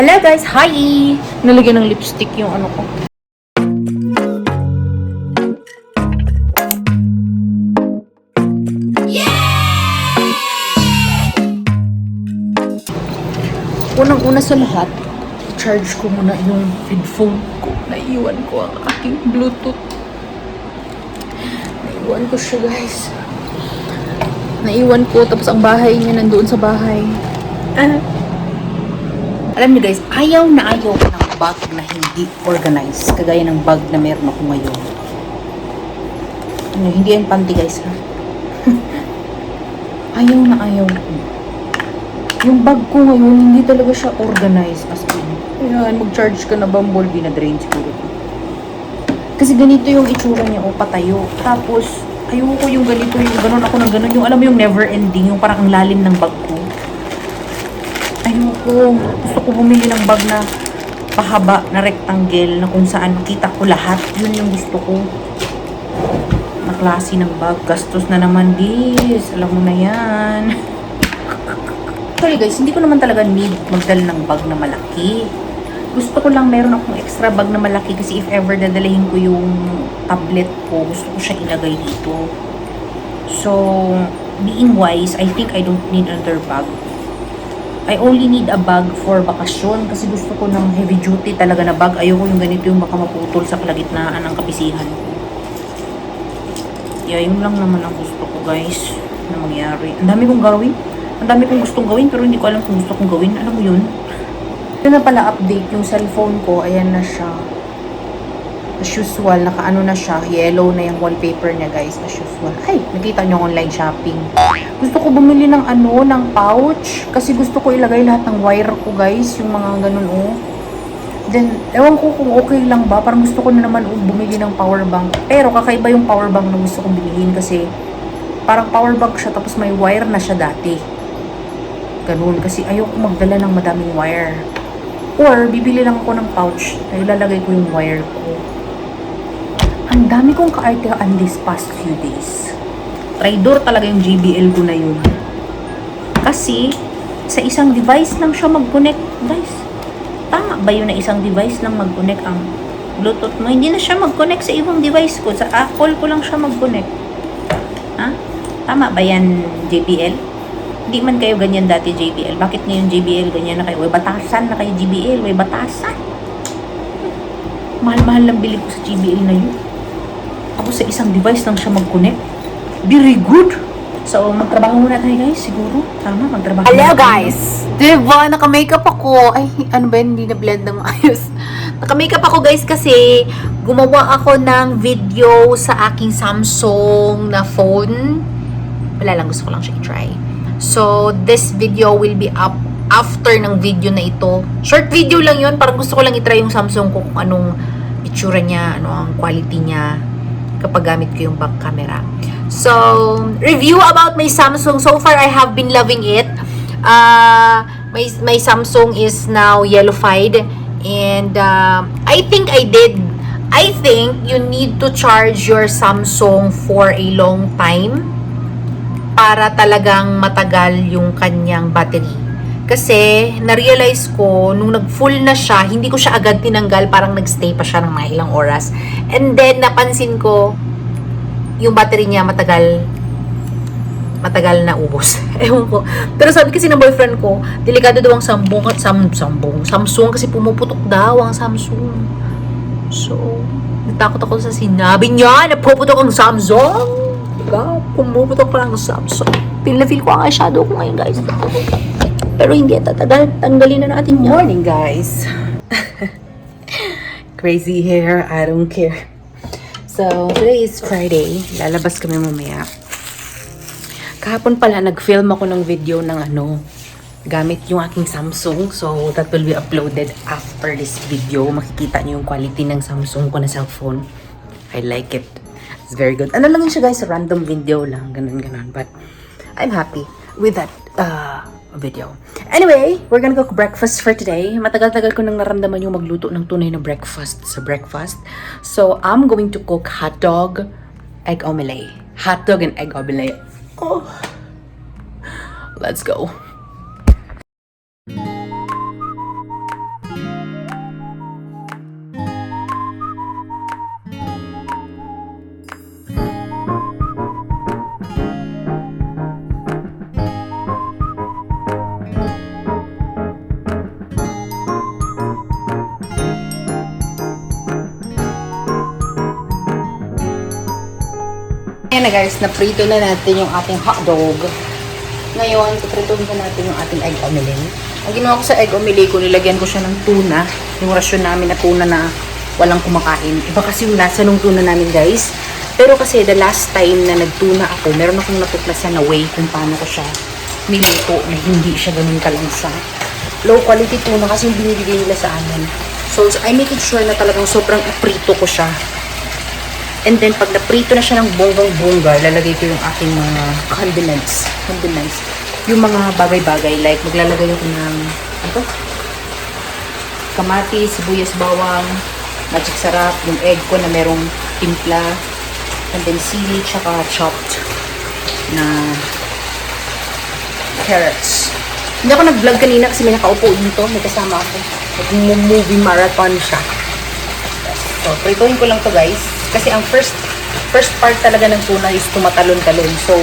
Hello guys, hi! Nalagyan ng lipstick yung ano ko. Unang-una sa lahat, charge ko muna yung headphone ko. Naiwan ko ang aking Bluetooth. Naiwan ko siya guys. Naiwan ko, tapos ang bahay niya nandoon sa bahay. Alam niyo guys, ayaw na ayaw ko ng bag na hindi organized. Kagaya ng bag na meron ako ngayon. Ano, hindi yan panty guys ha. Ayaw na ayaw ko. Yung bag ko ngayon, hindi talaga siya organized. As in, ayan, mag-charge ka na bumblebee na drain siguro. Kasi ganito yung itsura niya, o patayo. Tapos, ayoko yung ganito, yung ganun ako ng ganun. Yung alam mo yung never ending, yung parang ang lalim ng bag ko. Ayoko. Gusto ko bumili ng bag na pahaba, na rectangle, na kung saan makita ko lahat. Yun yung gusto ko. Na klase ng bag. Gastos na naman, dis. Alam mo na yan. Sorry guys, hindi ko naman talaga need magdala ng bag na malaki. Gusto ko lang meron akong extra bag na malaki kasi if ever dadalahin ko yung tablet ko, gusto ko siya ilagay dito. So, being wise, I think I don't need another bag. I only need a bag for bakasyon kasi gusto ko ng heavy duty talaga na bag. Ayoko yung ganito yung baka maputol sa kalagitnaan ng kapisihan ko. Yeah, yun lang naman ang gusto ko guys na mangyari. Ang dami kong gawin. Ang dami kong gustong gawin pero hindi ko alam kung gusto kong gawin. Alam mo yun? Ito na pala update yung cellphone ko. Ayan na siya. As usual, nakaano na siya. Yellow na yung wallpaper niya guys. As usual. Ay, nakita nyo online shopping. Gusto ko bumili ng ano, ng pouch. Kasi gusto ko ilagay lahat ng wire ko guys. Yung mga ganun oh. Then, ewan ko kung okay lang ba. Parang gusto ko na naman bumili ng power bank. Pero kakaiba yung power bank na gusto kong bilhin kasi parang power bank siya tapos may wire na siya dati. Ganun. Kasi ayoko magdala ng madaming wire. Or, bibili lang ako ng pouch na ilalagay ko yung wire ko. Ang dami kong ka-artehan this past few days. Traidor talaga yung JBL ko na yun. Kasi, sa isang device lang siya mag-connect. Guys, tama ba yun na isang device lang mag-connect ang Bluetooth mo? Hindi na siya mag-connect sa ibang device ko. Sa Apple ko lang siya mag-connect. Ha? Tama ba yan, JBL? Hindi man kayo ganyan dati, JBL. Bakit ngayon JBL ganyan na kayo? Uy, batasan na kayo, JBL. Uy, batasan. Mahal-mahal lang bili ko sa JBL na yun. Ako sa isang device lang siya mag-connect. Very good. So, magtrabaho muna tayo guys. Siguro. Tama, magtrabaho. Hello guys! Diba? Naka-makeup ako. Ay, ano ba yun? Hindi na-blend ng ayos. Naka-makeup ako guys kasi gumawa ako ng video sa aking Samsung na phone. Wala lang, gusto ko lang siya i-try. So, this video will be up after ng video na ito. Short video lang yun. Parang gusto ko lang i-try yung Samsung ko kung anong itsura niya, ano ang quality niya kapag gamit ko yung back camera. So, review about my Samsung. So far, I have been loving it. My Samsung is now yellowified. And I think you need to charge your Samsung for a long time para talagang matagal yung kanyang battery. Kasi, na-realize ko, nung nag-full na siya, hindi ko siya agad tinanggal, parang nag-stay pa siya ng mga ilang oras. And then, napansin ko, yung battery niya matagal na ubos. Ewan ko. Pero sabi kasi ng boyfriend ko, delikado daw ang Samsung kasi pumuputok daw ang Samsung. So, natakot ako sa sinabi niya na puputok ang Samsung. Diba? Pumuputok pa lang ang Samsung. Feel na feel ko ang eyeshadow ko ngayon guys. Pero hindi tatagal. Tanggalin na natin yan. Morning guys. Crazy hair, I don't care. So, today is Friday. Lalabas kami mamaya. Kahapon pala, nag-film ako ng video ng gamit yung aking Samsung. So, that will be uploaded after this video. Makikita niyo yung quality ng Samsung ko na cellphone. I like it. It's very good. Ano lang yun siya guys, random video lang. Ganun. But, I'm happy with that video. Anyway, we're gonna cook breakfast for today. Matagal-tagal ko nang naramdaman yung magluto ng tunay na breakfast sa breakfast. So, I'm going to cook hot dog, egg omelette. Hot dog and egg omelette. Oh. Let's go. Ayan na guys, naprito na natin yung ating hotdog. Ngayon, piprituhin na natin yung ating egg omelette. Ang ginawa ko sa egg omelette ko, nilagyan ko siya ng tuna. Yung rasyon namin na tuna na walang kumakain. Iba kasi yung lasa ng tuna namin guys. Pero kasi the last time na nagtuna ako, meron akong natuklasan na way kung paano ko siya niluto na hindi siya ganun kalansa. Low quality tuna kasi yung binibigay nila sa amin. So, I make it sure na talagang sobrang iprito ko siya. And then, pag naprito na siya ng bonggang-bongga, lalagay ko yung aking mga condiments. Yung mga bagay-bagay. Like, maglalagay ako ng, kamatis, sibuyas, bawang, magic sarap, yung egg ko na merong timpla, and then sili, tsaka chopped na carrots. Hindi ako nag-vlog kanina kasi may nakaupo dito. May kasama ako. Nag-movie marathon siya. So, prituhin ko lang to guys. Kasi ang first part talaga ng tuna is tumatalon-talon. So,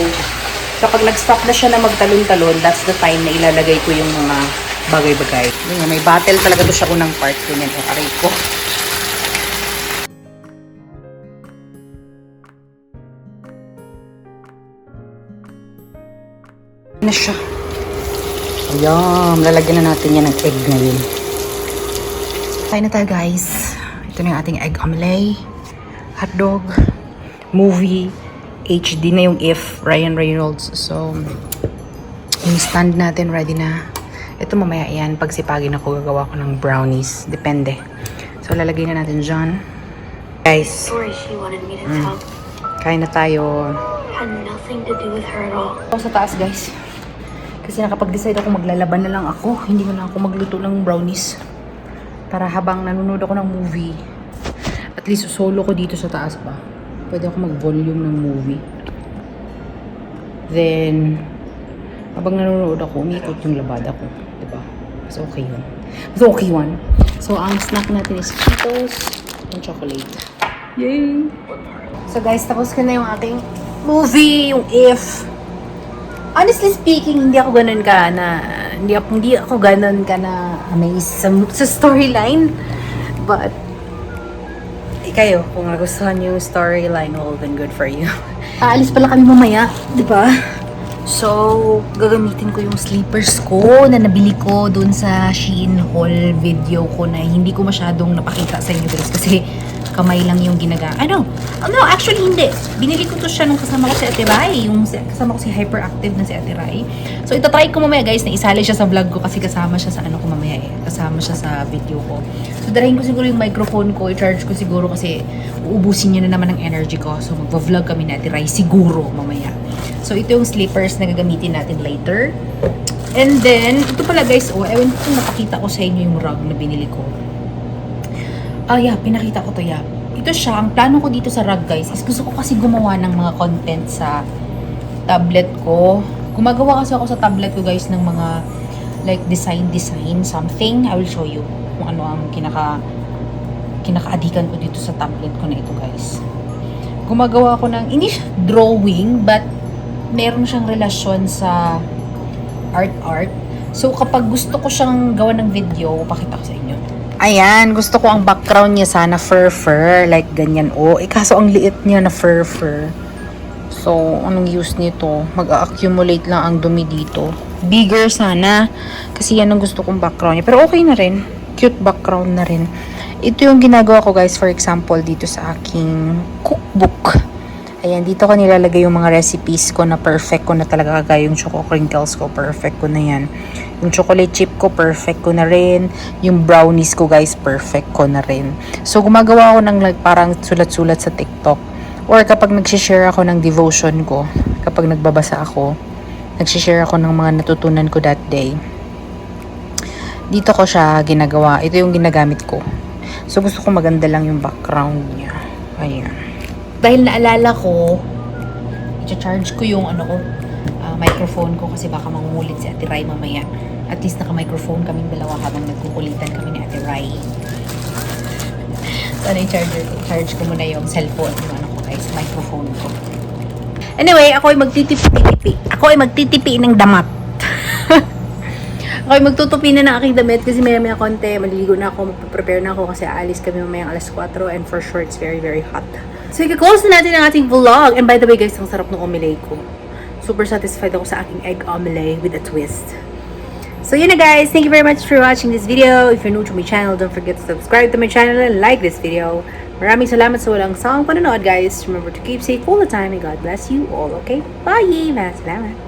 kapag nag-stop na siya na magtalon-talon, that's the time na ilalagay ko yung mga bagay-bagay. Yun nga, may battle talaga to siya unang part. Ganyan, aray ko. Na siya. Ayan, lalagyan na natin yan ng egg ngayon. Tayo na tayo guys. Ito na yung ating egg omelette. Hotdog, movie, HD na yung If, Ryan Reynolds. So, yung stand natin ready na. Ito mamaya yan, pagsipagin ako, gagawa ko ng brownies. Depende. So, lalagay na natin dyan. Guys, kain na tayo. Had nothing to do with her at all. Ako sa taas guys. Kasi nakapag-decide ako, maglalaban na lang ako. Hindi ko na ako magluto ng brownies. Para habang nanonood ako ng movie, at least solo ko dito sa taas pa. Pwede ako mag-volume ng movie. Then, habang nanonood ako, umiikot yung labada ko. Diba? Mas okay yun. So, ang snack natin is Cheetos and chocolate. Yay! So guys, tapos ko na yung ating movie, yung If. Honestly speaking, hindi ako ganun ka na amazed sa storyline. But, kayo, kung nagustuhan yung storyline, well, then good for you. Aalis pala kami mamaya, di ba? So, gagamitin ko yung sleepers ko na nabili ko dun sa Shein haul video ko na hindi ko masyadong napakita sa inyo guys kasi kamay lang yung no, actually hindi. Binili ko to siya nung kasama ko si Ate Rai. Kasama ko si Hyperactive na si Ate Rai. So, itatry ko mamaya guys na isali siya sa vlog ko kasi kasama siya sa ko mamaya eh. Kasama siya sa video ko. So, darahin ko siguro yung microphone ko. I-charge ko siguro kasi uubusin niya na naman ang energy ko. So, magva-vlog kami na Ate Rai siguro mamaya. So, ito yung slippers na gagamitin natin later. And then, ito pala guys, ewan ko kung nakakita ko sa inyo yung rug na binili ko. Pinakita ko to, Ito siya, ang plano ko dito sa rug guys is gusto ko kasi gumawa ng mga content sa tablet ko. Gumagawa kasi ako sa tablet ko guys ng mga like design something. I will show you kung ano ang kinaka-adikan ko dito sa tablet ko na ito guys. Gumagawa ako ng, hindi siya drawing but meron siyang relasyon sa art. So kapag gusto ko siyang gawa ng video, pakita ko sa inyo. Ayan, gusto ko ang background niya sana fur, like ganyan. Kaso ang liit niya na fur. So, anong use nito? Mag-accumulate lang ang dumi dito. Bigger sana, kasi yan ang gusto kong background niya. Pero okay na rin. Cute background na rin. Ito yung ginagawa ko guys, for example, dito sa aking cookbook. Ayan, dito ko nilalagay yung mga recipes ko na perfect ko na talaga, kagaya yung choco crinkles ko, perfect ko na yan. Yung chocolate chip ko, perfect ko na rin. Yung brownies ko guys, perfect ko na rin. So, gumagawa ako ng like, parang sulat-sulat sa TikTok. Or kapag nag-share ako ng devotion ko, kapag nagbabasa ako, nag-share ako ng mga natutunan ko that day. Dito ko siya ginagawa. Ito yung ginagamit ko. So, gusto ko maganda lang yung background niya. Ayan. Dahil naalala ko, i-charge ko yung microphone ko kasi baka mangungulit si Ate Rai mamaya. At least naka-microphone kaming dalawa habang nagkukulitan kami ni Ate Rai. So, yung charger ko. Charge ko muna yung cellphone, yung guys, microphone ko. Anyway, ako ay magtitipi ng damat. Okay, magtutupi na ng aking damit kasi maya konti, maliligo na ako, magpe-prepare na ako kasi aalis kami mamayang alas 4 and for sure it's very very hot. So i-close na natin ang ating vlog. And by the way guys, ang sarap ng omelette ko. Super satisfied ako sa aking egg omelette with a twist. So yun na guys, thank you very much for watching this video. If you're new to my channel, don't forget to subscribe to my channel and like this video. Maraming salamat sa walang sawang panonood guys. Remember to keep safe all the time and God bless you all, okay? Bye! Salamat!